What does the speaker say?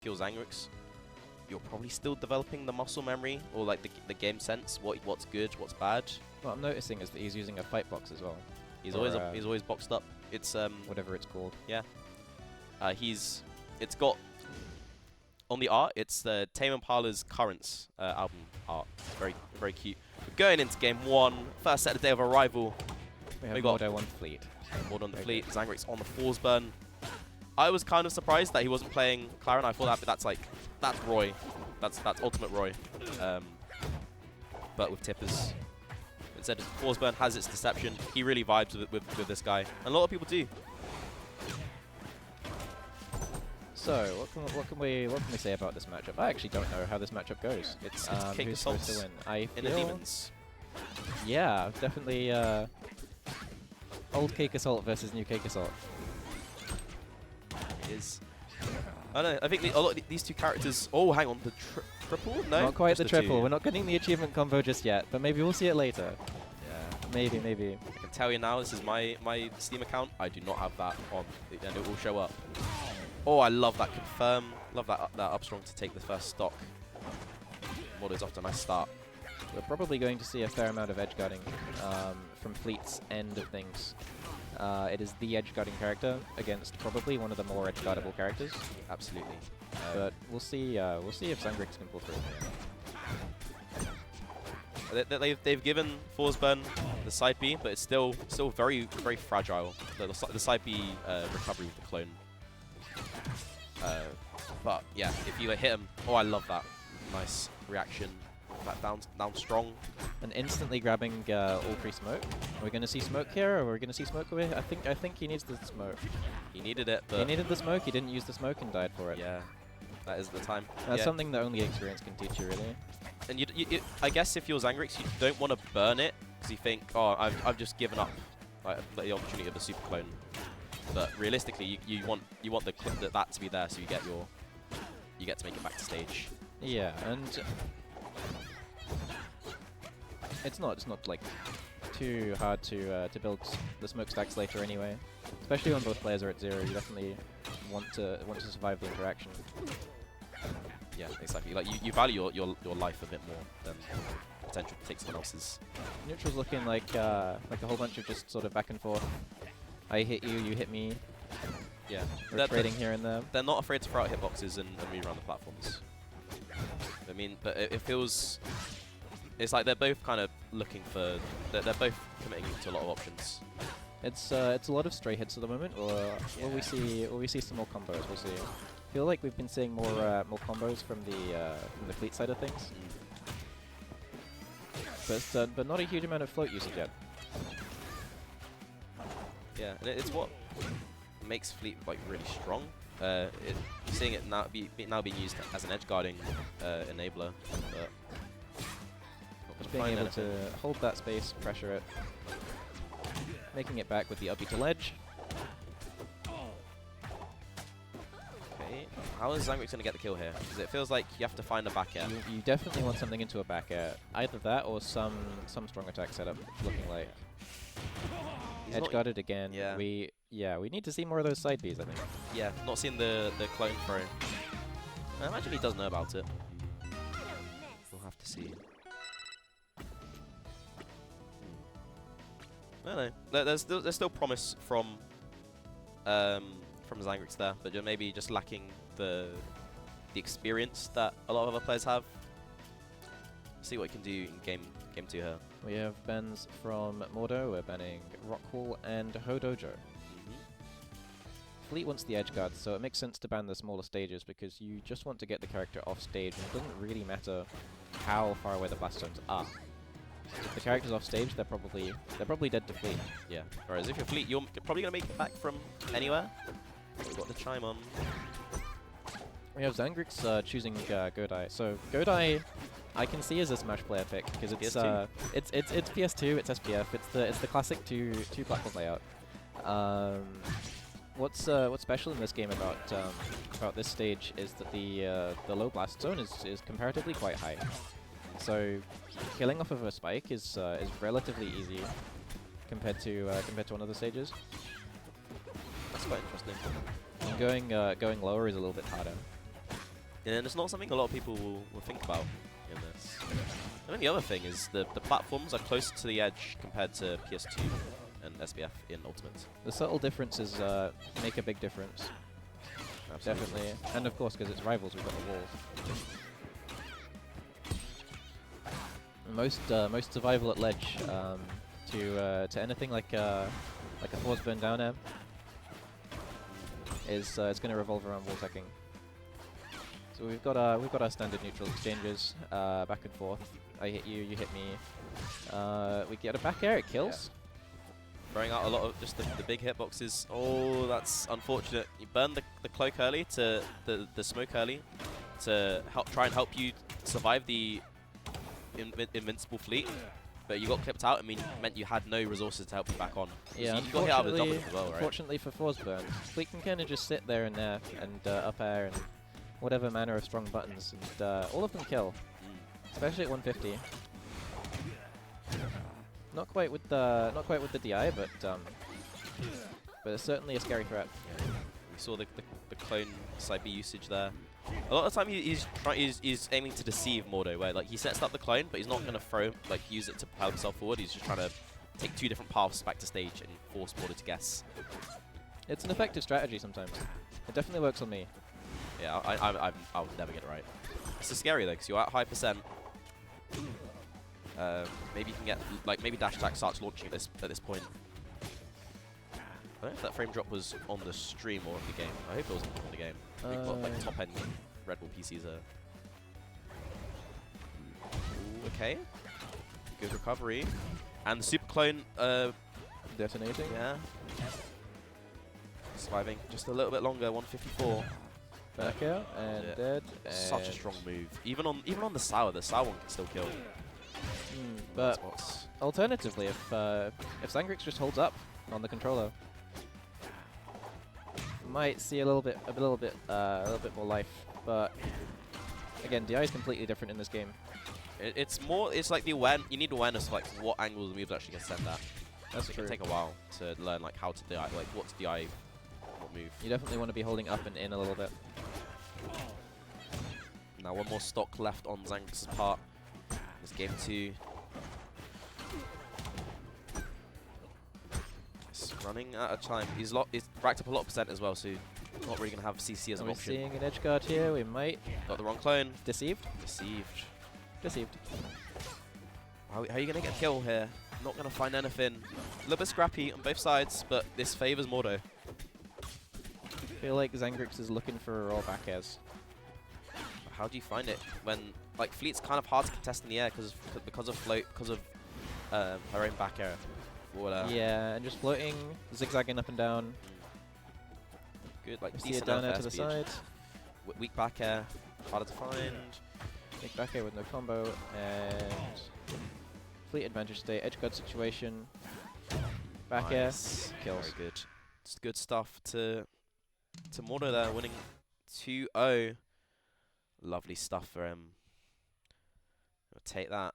if you're Zangrix, you're probably still developing the muscle memory or like the game sense. What's good, what's bad. What I'm noticing is that he's using a fight box as well. He's always boxed up. It's whatever it's called. Yeah. It's got on the art. It's the Tame Impala's Currents album art. Very very cute. We're going into game one. First set of the day of arrival. We got mordo on fleet. Mordo on the fleet. Zangrix on the Forsburn. I was kind of surprised that he wasn't playing Claren. I thought that, but that's Roy. That's ultimate Roy. But with Tippers. Instead, Forsburn has its deception. He really vibes with this guy, and a lot of people do. So, what can we say about this matchup? I actually don't know how this matchup goes. It's Cake who's supposed to win? I in the Demons. Yeah, definitely old Cake Assault versus new Cake Assault. It is. I don't know. I think a lot of these two characters. Oh, hang on, the triple? No, not quite just the triple. Two. We're not getting the achievement combo just yet, but maybe we'll see it later. Yeah, maybe. I can tell you now. This is my Steam account. I do not have that on, and it will show up. Oh, I love that confirm. Love that up strong to take the first stock. Mordo's off to a nice start. We're probably going to see a fair amount of edge guarding from Fleet's end of things. It is the edge guarding character against probably one of the more edge guardable characters. Absolutely. But we'll see if Zangrix can pull through. They've given Forsburn the side B, but it's still very very fragile. The side B recovery with the clone. But yeah, if you hit him, oh, I love that. Nice reaction. That down strong. And instantly grabbing all three smoke. Are we going to see smoke here, or are we going to see smoke away? I think he needs the smoke. He needed it, but he needed the smoke. He didn't use the smoke and died for it. Yeah, that is the time. That's something that only experience can teach you, really. And I guess if you're Zangrix, you don't want to burn it because you think, oh, I've just given up the opportunity of a super clone. But realistically, you want that to be there, so you get to make it back to stage. Yeah, and it's not like too hard to build the smoke stacks later anyway. Especially when both players are at 0, you definitely want to survive the interaction. Yeah, exactly. Like you value your life a bit more than potential to take someone else's. Neutral's looking like a whole bunch of just sort of back and forth. I hit you, you hit me. Yeah, we're trading here and there. They're not afraid to throw out hitboxes and rerun the platforms. I mean, but it feels. It's like they're both kind of looking for. They're both committing to a lot of options. It's a lot of stray hits at the moment, or will we see some more combos? We'll see. I feel like we've been seeing more combos from the fleet side of things, but not a huge amount of float usage yet. Yeah, and it's what makes fleet like really strong. Seeing it now being used as an edge guarding enabler, but just being able to hold that space, pressure it, making it back with the up to ledge. Okay, how is Zangrix going to get the kill here? Because it feels like you have to find a back air. You definitely want something into a back air. Either that or some strong attack setup looking like. Edge guarded again. Yeah. We need to see more of those side Bs, I think. Yeah, not seeing the clone throw. I imagine he does know about it. We'll have to see. I don't know. There's still promise from Zangrix there, but you're maybe just lacking the experience that a lot of other players have. See what he can do in game 2 here. We have bans from Mordo, we're banning Rockwall and Hodojo. Fleet wants the edge guard, so it makes sense to ban the smaller stages because you just want to get the character off stage, and it doesn't really matter how far away the blast zones are. If the character's off stage, they're probably dead to Fleet. Yeah. Whereas if you're Fleet, you're probably gonna make it back from anywhere. We've got the chime on. We have Zangrix choosing Godai. So Godai, I can see as a Smash player pick because it's PS2, it's SPF, it's the classic two platform layout. What's special in this game about this stage is that the low blast zone is comparatively quite high. So killing off of a spike is relatively easy compared to one of the stages. That's quite interesting. And going lower is a little bit harder. And it's not something a lot of people will think about in this. And then the other thing is the platforms are closer to the edge compared to PS2 and SBF in Ultimate. The subtle differences make a big difference. Absolutely. Definitely. And of course, because it's rivals, we've got the walls. Most survival at ledge to anything like a Forsburn down air is it's going to revolve around wall teching. So we've got our standard neutral exchanges back and forth. I hit you, you hit me. We get a back air, it kills. Yeah. Throwing out a lot of just the big hitboxes. Oh, that's unfortunate. You burned the cloak early to the smoke early to try and help you survive the invincible fleet, but you got clipped out. Meant you had no resources to help you back on. Yeah, you got hit out of the double as well, right? Unfortunately for Forsburn, Fleet can kind of just sit there and there and up air and whatever manner of strong buttons, and all of them kill, especially at 150. Not quite with the DI, but it's certainly a scary threat. Yeah. We saw the clone side B usage there. A lot of the time he's aiming to deceive Mordo, where like he sets up the clone, but he's not going to use it to propel himself forward. He's just trying to take 2 different paths back to stage and force Mordo to guess. It's an effective strategy sometimes. It definitely works on me. Yeah, I would never get it right. It's so scary though, because you're at high percent. Maybe you can get maybe dash attack starts launching at this point. I don't know if that frame drop was on the stream or in the game. I hope it was on the game. We've got like top end Red Bull PCs there. Ooh, okay. Good recovery. And the super clone Detonating. Yeah. Surviving just a little bit longer, 154. Back out and yeah. dead. Such a strong move. Even on the sour one can still kill. But alternatively, if Zangrix just holds up on the controller, might see a little bit more life. But again, DI is completely different in this game. It's like you need awareness of like what angles the moves actually can send at. That's true. true. It can take a while to learn like how to DI, like what's DI, what move. You definitely want to be holding up and in a little bit. Now one more stock left on Zangrix's part. This game 2. It's running out of time. He's racked up a lot of percent as well, so not really gonna have CC as an option. We're seeing an edge guard here. We might got the wrong clone. Deceived. Deceived. How are you gonna get a kill here? Not gonna find anything. A little bit scrappy on both sides, but this favors Mordo. I feel like Zangrix is looking for raw back airs. How do you find it when like Fleet's kind of hard to contest in the air because of float, because of her own back air? Yeah, and just floating, zigzagging up and down. Good, like see it decent down enough air to the airspeed. side. Weak back air, harder to find. Weak back air with no combo, and Fleet advantage state, edge guard situation. Back air, kills. Very good. It's good stuff to Mordo there, winning 2-0. Lovely stuff for him. We'll take that.